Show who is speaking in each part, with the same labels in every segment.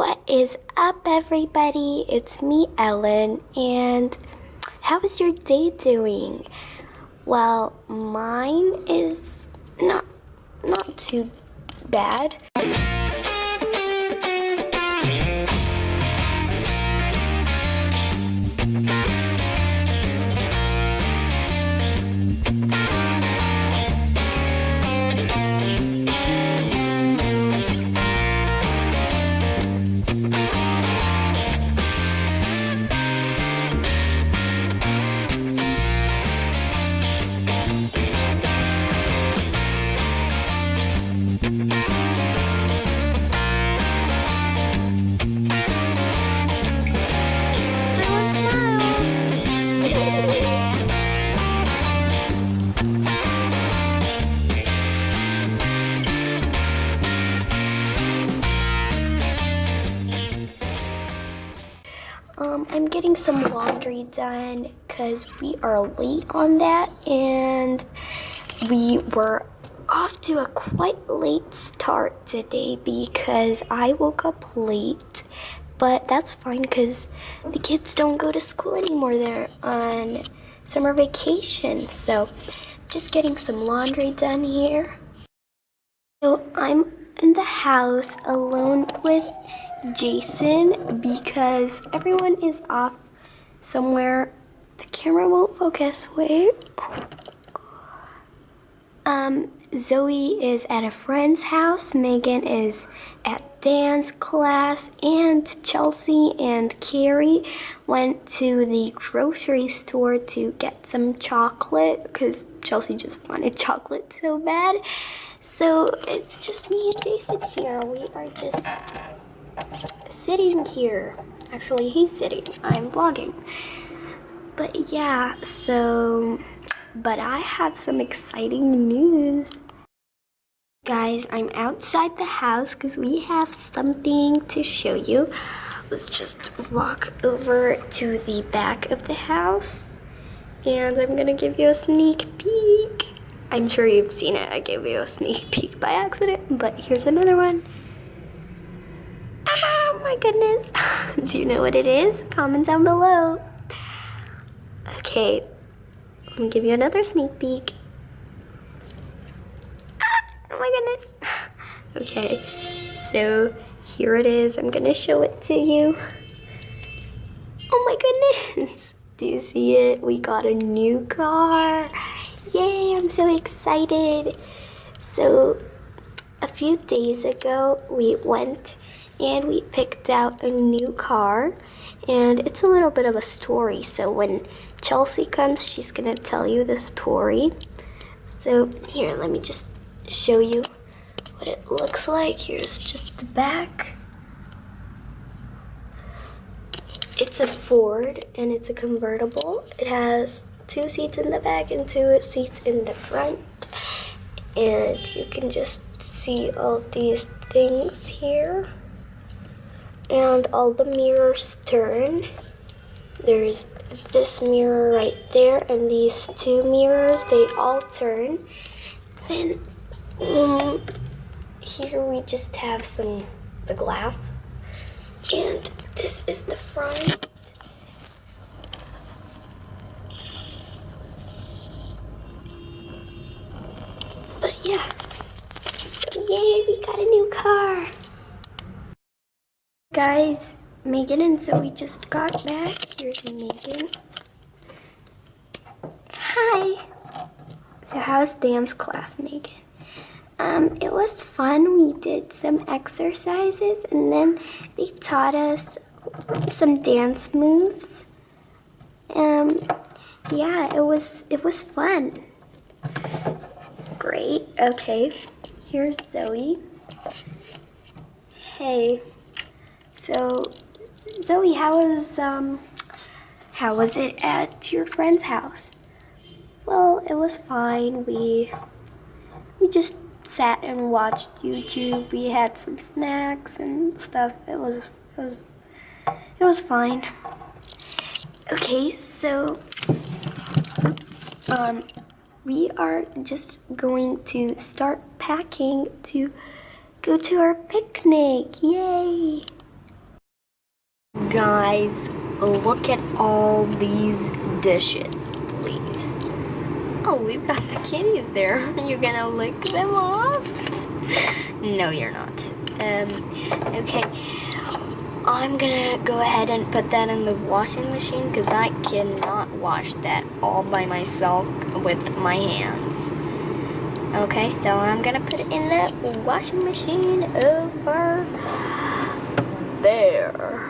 Speaker 1: What is up, everybody? It's me, Ellen, and how is your day doing? Well, mine is not too bad. I'm getting some laundry done because we are late on that, and we were off to a quite late start today because I woke up late, but that's fine because the kids don't go to school anymore. They're on summer vacation, so just getting some laundry done here. So I'm in the house alone with Jason because everyone is off somewhere. The camera won't focus. Wait. Zoe is at a friend's house. Megan is at dance class, and Chelsea and Carrie went to the grocery store to get some chocolate because Chelsea just wanted chocolate so bad. So it's just me and Jason here. We are just sitting here. Actually, he's sitting. I'm vlogging. But yeah, but I have some exciting news. Guys, I'm outside the house because we have something to show you. Let's just walk over to the back of the house, and I'm gonna give you a sneak peek. I'm sure you've seen it. I gave you a sneak peek by accident, but here's another one. Oh my goodness. Do you know what it is? Comment down below. Okay, let me give you another sneak peek. Oh my goodness. Okay, so here it is. I'm gonna show it to you. Oh my goodness. Do you see it? We got a new car. Yay, I'm so excited. So a few days ago, we went and we picked out a new car, and it's a little bit of a story. So when Chelsea comes, she's gonna tell you the story. So here, let me just show you what it looks like. Here's just the back. It's a Ford and it's a convertible. It has 2 seats in the back and 2 seats in the front. And you can just see all these things here. And all the mirrors turn. There's this mirror right there, and these 2 mirrors, they all turn. Then here we just have the glass, and this is the front. But yeah, so yay, we got a new car. Guys, Megan and Zoe just got back. Here's Megan. Hi. So how's dance class, Megan? It was fun. We did some exercises, and then they taught us some dance moves. Yeah, it was fun. Great. Okay. Here's Zoe. Hey. So, Zoe, how was it at your friend's house? Well, it was fine. We just sat and watched YouTube. We had some snacks and stuff. It was fine. Okay, so we are just going to start packing to go to our picnic. Yay! Guys, look at all these dishes, please. Oh, we've got the kitties there. You're gonna lick them off? No, you're not. Okay. I'm gonna go ahead and put that in the washing machine because I cannot wash that all by myself with my hands. Okay, so I'm gonna put it in the washing machine over there.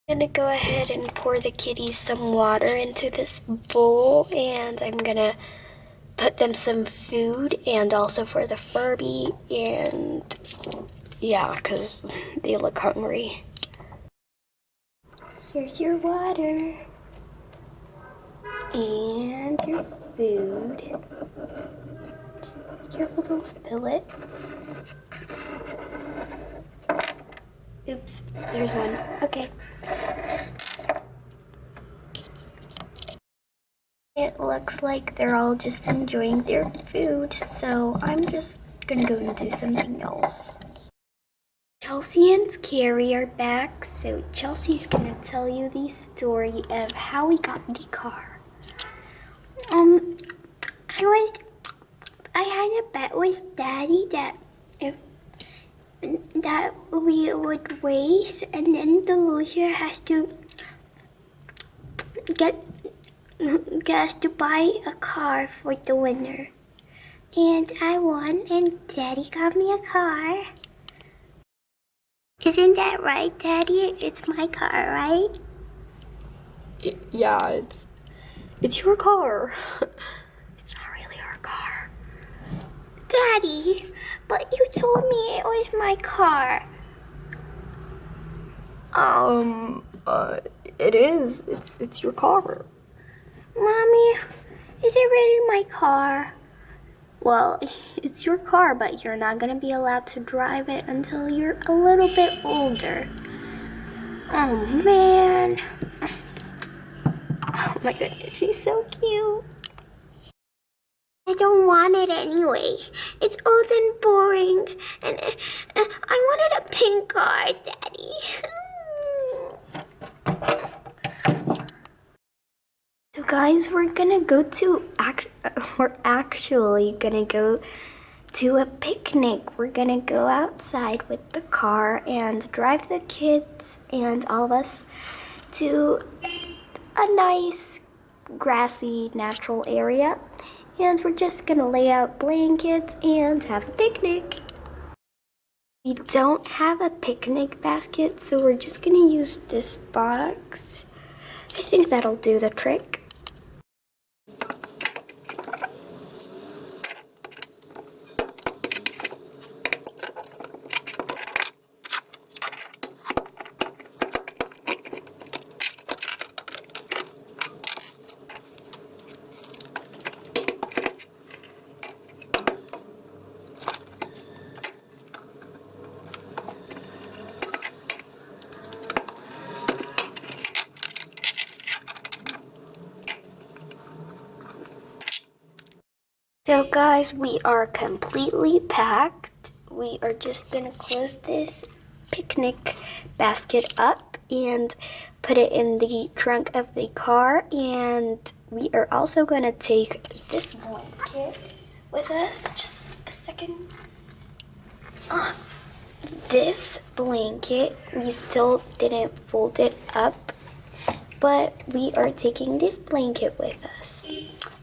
Speaker 1: I'm gonna go ahead and pour the kitties some water into this bowl, and I'm gonna put them some food, and also for the Furby, and yeah, because they look hungry. Here's your water and your food. Just be careful, don't spill it. Oops, there's one. Okay. It looks like they're all just enjoying their food, so I'm just gonna go and do something else. Chelsea and Carrie are back, so Chelsea's gonna tell you the story of how we got the car. I had a bet with Daddy that we would race, and then the loser has to get us to buy a car for the winner. And I won, and Daddy got me a car. Isn't that right, Daddy? It's my car, right?
Speaker 2: Yeah, it's your car. It's not really our car.
Speaker 1: Daddy, but you told me it was my car.
Speaker 2: It is. It's your car.
Speaker 1: Mommy, is it really my car? Well, it's your car, but you're not gonna be allowed to drive it until you're a little bit older. Oh, man. Oh my goodness, she's so cute. I don't want it anyway. It's old and boring, and I wanted a pink car, Daddy. So guys, we're actually gonna go to a picnic. We're gonna go outside with the car and drive the kids and all of us to a nice grassy natural area, and we're just gonna lay out blankets and have a picnic. We don't have a picnic basket, so we're just gonna use this box. I think that'll do the trick. So guys, we are completely packed. We are just gonna close this picnic basket up and put it in the trunk of the car, and we are also gonna take this blanket with us. Just a second. This blanket, we still didn't fold it up, but we are taking this blanket with us.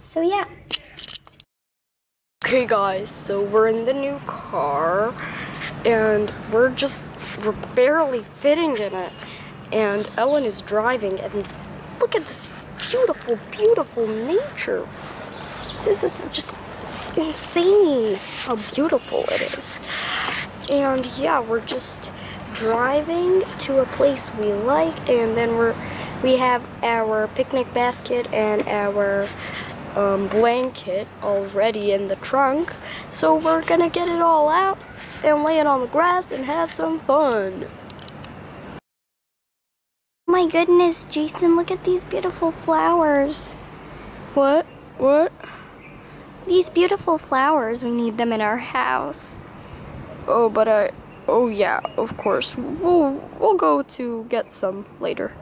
Speaker 1: So yeah.
Speaker 2: Okay, guys, so we're in the new car, and we're barely fitting in it. And Ellen is driving, and look at this beautiful, beautiful nature. This is just insane how beautiful it is. And yeah, we're just driving to a place we like, and then we have our picnic basket and our blanket already in the trunk, so we're gonna get it all out and lay it on the grass and have some fun.
Speaker 1: My goodness, Jason, look at these beautiful flowers.
Speaker 2: What?
Speaker 1: These beautiful flowers, we need them in our house.
Speaker 2: Oh, but Oh yeah, of course. We'll go to get some later.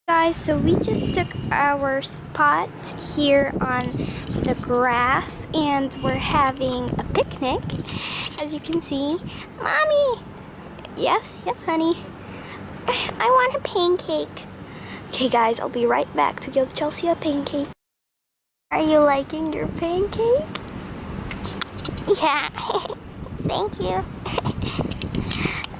Speaker 1: Guys, so we just took our spot here on the grass and we're having a picnic. As you can see, Mommy! Yes, honey. I want a pancake. Okay guys, I'll be right back to give Chelsea a pancake. Are you liking your pancake? Yeah, thank you.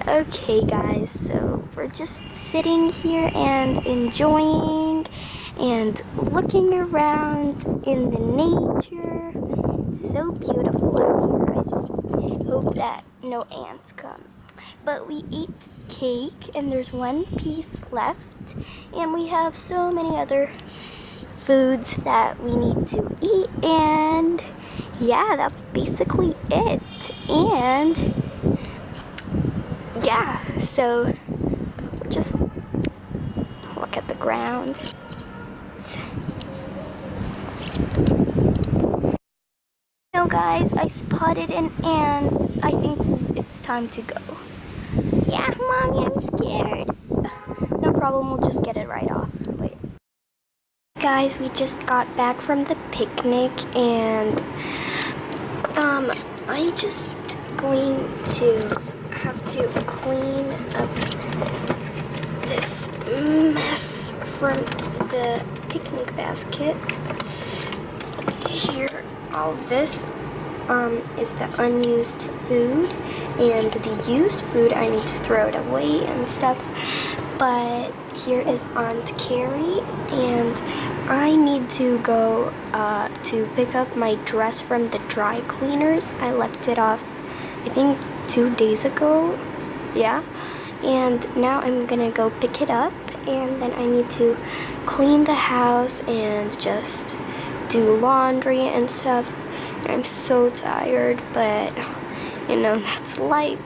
Speaker 1: Okay guys, so we're just sitting here and enjoying and looking around in the nature. It's so beautiful out here. I just hope that no ants come. But we ate cake and there's one piece left, and we have so many other foods that we need to eat, and yeah, that's basically it. And yeah, so just look at the ground. So guys, I spotted an ant. I think it's time to go. Yeah, Mommy, I'm scared. No problem, we'll just get it right off. Wait. Guys, we just got back from the picnic and I'm just going to have to clean up this mess from the picnic basket. Here, all of this is the unused food, and the used food I need to throw it away and stuff. But here is Aunt Carrie, and I need to go to pick up my dress from the dry cleaners. I left it off, I think 2 days ago. Yeah, and now I'm gonna go pick it up, and then I need to clean the house and just do laundry and stuff. And I'm so tired, but you know, that's life.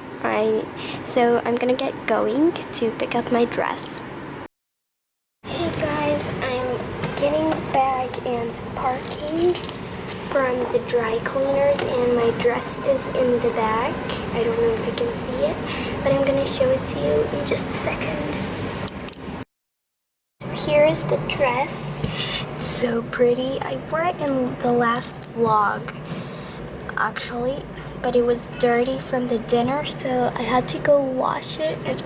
Speaker 1: So I'm gonna get going to pick up my dress. Hey guys, I'm getting back and parking from the dry cleaners, and my dress is in the back. I don't know if you can see it, but I'm gonna show it to you in just a second. So here is the dress. It's so pretty. I wore it in the last vlog, actually, but it was dirty from the dinner, so I had to go wash it. And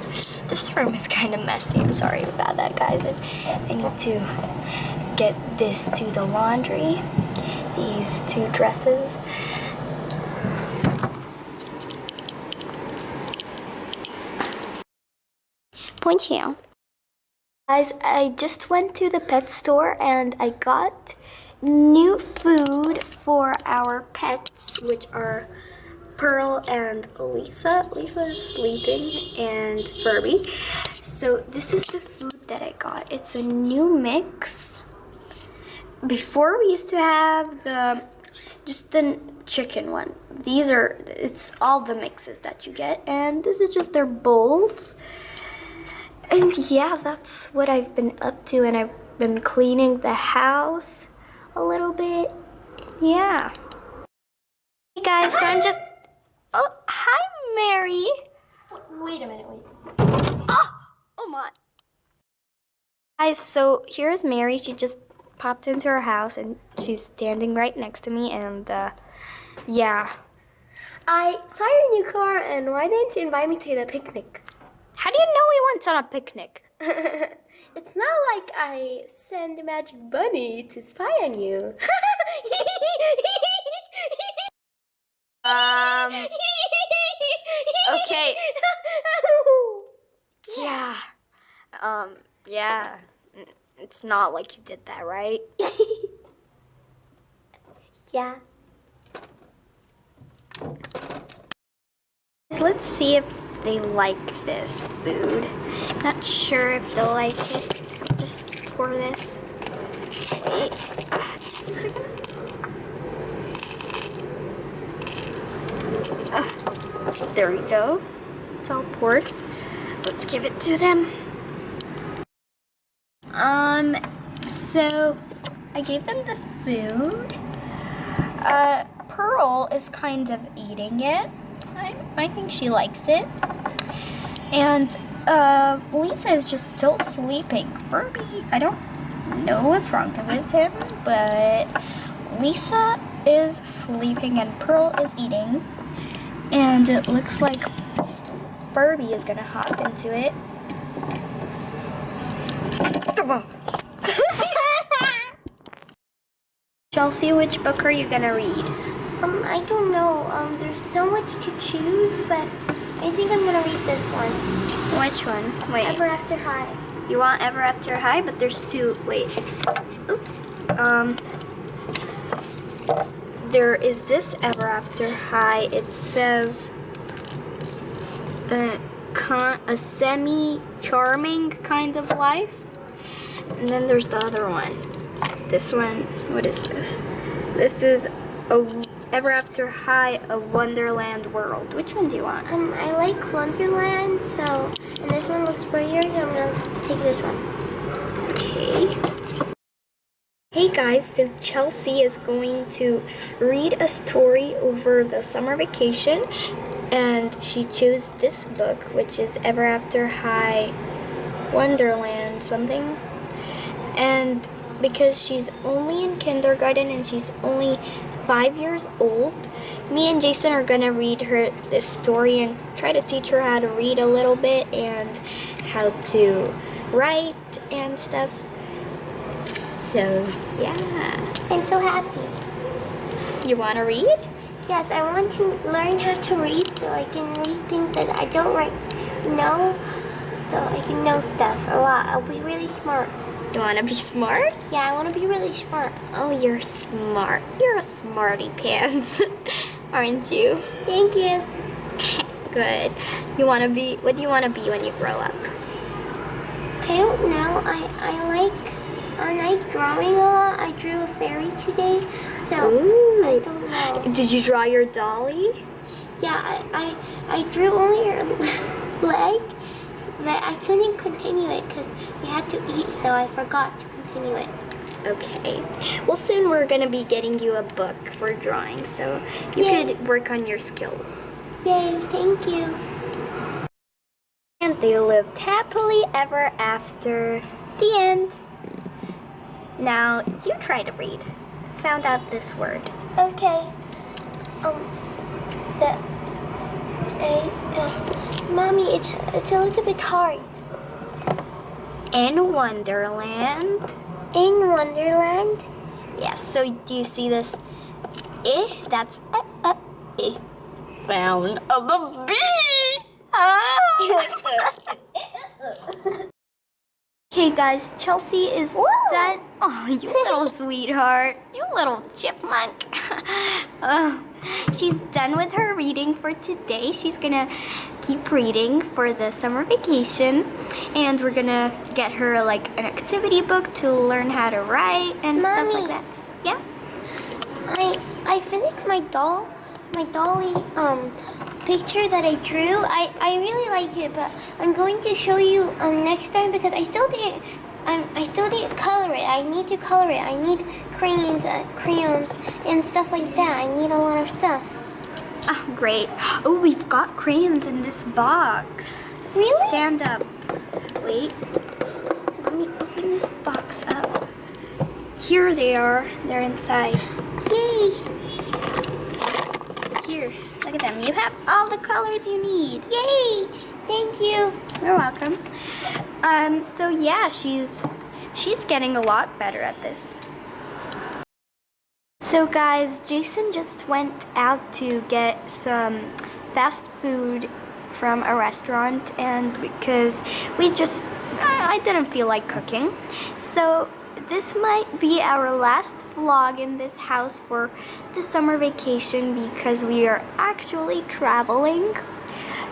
Speaker 1: this room is kind of messy. I'm sorry about that, guys. I need to get this to the laundry. These two dresses. Bonjour. Guys, I just went to the pet store and I got new food for our pets, which are Pearl and Lisa. Lisa is sleeping, and Furby. So this is the food that I got. It's a new mix. Before we used to have just the chicken one. It's all the mixes that you get, and this is just their bowls. And yeah, that's what I've been up to, and I've been cleaning the house a little bit. Yeah. Hey guys, so I'm just... Oh, hi, Mary. Wait a minute, wait. Oh my. Guys, so here's Mary. She just popped into her house, and she's standing right next to me, and yeah. I saw your new car, and why didn't you invite me to the picnic? How do you know we went on a picnic? It's not like I sent the magic bunny to spy on you. Okay. Yeah. Yeah. It's not like you did that, right? Yeah. Let's see if they like this food. Not sure if they'll like it. I'll just pour this. Wait, just a second. There we go. It's all poured. Let's give it to them. So I gave them the food.
Speaker 3: Pearl is kind of eating it. I think she likes it. And Lisa is just still sleeping. Furby, I don't know what's wrong with him, but Lisa is sleeping and Pearl is eating. And it looks like Furby is gonna hop into it. Chelsea, which book are you gonna read?
Speaker 1: I don't know. There's so much to choose, but I think I'm gonna read this one.
Speaker 3: Which one? Wait.
Speaker 1: Ever After High.
Speaker 3: You want Ever After High, but there's two. Wait. Oops. There is this Ever After High. It says a semi-charming kind of life. And then there's the other one. This one, what is this? This is Ever After High, A Wonderland World. Which one do you want?
Speaker 1: I like Wonderland, and this one looks prettier, so I'm gonna take this one.
Speaker 3: Okay. Hey guys, so Chelsea is going to read a story over the summer vacation, and she chose this book, which is Ever After High, Wonderland something. And because she's only in kindergarten and she's only 5 years old, me and Jason are gonna read her this story and try to teach her how to read a little bit and how to write and stuff. So yeah.
Speaker 1: I'm so happy.
Speaker 3: You wanna read?
Speaker 1: Yes, I want to learn how to read so I can read things that I don't know, so I can know stuff a lot. I'll be really smart.
Speaker 3: You wanna be smart?
Speaker 1: Yeah, I want to be really smart.
Speaker 3: Oh, you're smart. You're a smarty pants, aren't you?
Speaker 1: Thank you.
Speaker 3: Good. What do you wanna be when you grow up?
Speaker 1: I don't know. I like drawing a lot. I drew a fairy today, so
Speaker 3: Ooh.
Speaker 1: I don't know.
Speaker 3: Did you draw your dolly?
Speaker 1: Yeah, I drew only her leg, but I couldn't continue it because we had to eat, so I forgot to continue it.
Speaker 3: Okay. Well, soon we're gonna be getting you a book for drawing, so you
Speaker 1: Yay.
Speaker 3: could work on your skills.
Speaker 1: Yay, thank you.
Speaker 3: And they lived happily ever after. The end. Now you try to read. Sound out this word.
Speaker 1: Okay. Mommy, it's a little bit hard.
Speaker 3: In Wonderland.
Speaker 1: In Wonderland.
Speaker 3: Yes, so do you see this? That's eh. Sound of a bee. Okay, guys, Chelsea is done. Oh, you little sweetheart. You little chipmunk. She's done with her reading for today. She's gonna keep reading for the summer vacation. And we're gonna get her like an activity book to learn how to write and
Speaker 1: Mommy.
Speaker 3: stuff like that. Yeah?
Speaker 1: I finished my dolly picture that I drew. I really like it, but I'm going to show you next time because I still didn't color it. I need to color it. I need crayons and stuff like that. I need a lot of stuff.
Speaker 3: Oh, great. Oh, we've got crayons in this box.
Speaker 1: Really?
Speaker 3: Stand up. Wait. Let me open this box up. Here they are. They're inside.
Speaker 1: Yay!
Speaker 3: Here, look at them. You have all the colors you need.
Speaker 1: Yay! Thank you.
Speaker 3: You're welcome. So yeah, she's getting a lot better at this. So guys, Jason just went out to get some fast food from a restaurant, and because I didn't feel like cooking. So this might be our last vlog in this house for the summer vacation because we are actually traveling.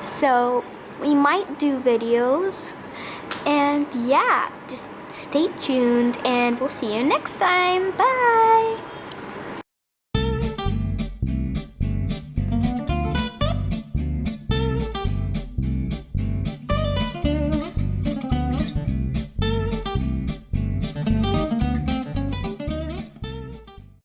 Speaker 3: So we might do videos, and yeah, just stay tuned and we'll see you next time. Bye!